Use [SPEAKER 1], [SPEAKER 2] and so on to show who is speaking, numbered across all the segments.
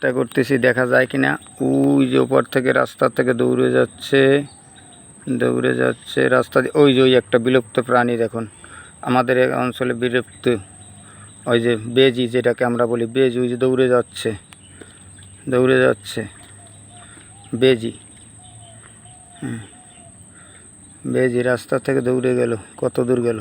[SPEAKER 1] চেষ্টা করতেছি দেখা যায় কিনা। ওই যে ওপর থেকে রাস্তা থেকে দৌড়ে যাচ্ছে রাস্তা দিয়ে। ওই যে ওই একটা বিলুপ্ত প্রাণী দেখুন আমাদের এই অঞ্চলে বিলুপ্ত, ওই যে বেজি যেটাকে আমরা বলি বেজি, ওই যে দৌড়ে যাচ্ছে বেজি। বেজি রাস্তা থেকে দৌড়ে গেল, কত দূর গেল।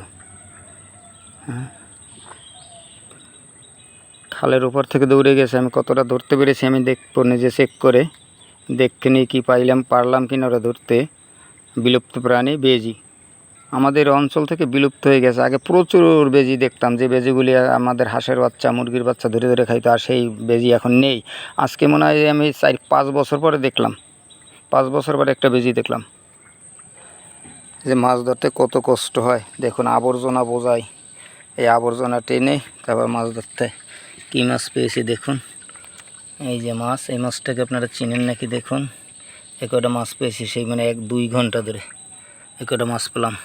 [SPEAKER 1] খালের উপর থেকে দৌড়ে গেছে। আমি কতটা ধরতে পেরেছি আমি দেখবো নিজে চেক করে, দেখে নিয়ে কী পারলাম কিনা ওরা ধরতে। বিলুপ্ত প্রাণী বেজি আমাদের অঞ্চল থেকে বিলুপ্ত হয়ে গেছে। আগে প্রচুর বেজি দেখতাম, যে বেজিগুলি আমাদের হাঁসের বাচ্চা মুরগির বাচ্চা ধরে ধরে খাইতো, আর সেই বেজি এখন নেই। আজকে মনে হয় আমি 4-5 বছর পরে দেখলাম, 5 বছর পরে একটা বেজি দেখলাম। যে মাছ ধরতে কত কষ্ট হয় দেখুন, আবর্জনা বোঝাই, এই আবর্জনা টেনে তারপর মাছ ধরতে। কী মাছ পেয়েছি দেখুন, এই যে মাছ, এই মাছটাকে আপনারা চিনেন নাকি দেখুন। একটা মাছ পেয়েছি সেই মানে 1-2 ঘন্টা ধরে একটা মাছ পেলাম।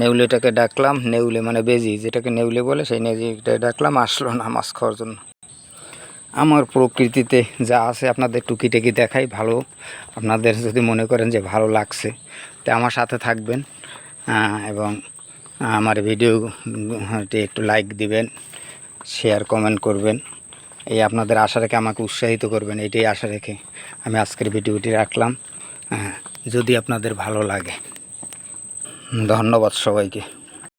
[SPEAKER 1] নেউলেটাকে ডাকলাম, নেউলে মানে বেজি যেটাকে নেউলে বলে, সেই নেউলিটা ডাকলাম, আসলো না মাছ খাওয়ার জন্য। আমার প্রকৃতিতে যা আছে আপনাদের টুকিটাকি দেখাই। ভালো, আপনাদের যদি মনে করেন যে ভালো লাগছে তো আমার সাথে থাকবেন, এবং আমার ভিডিওটি একটু লাইক দিবেন, শেয়ার কমেন্ট করবেন। এই আপনাদের আশা রেখে আমাকে উৎসাহিত করবেন, এইটাই আশা রেখে আমি আজকের ভিডিওটি রাখলাম। যদি আপনাদের ভালো লাগে, ধন্যবাদ সবাইকে।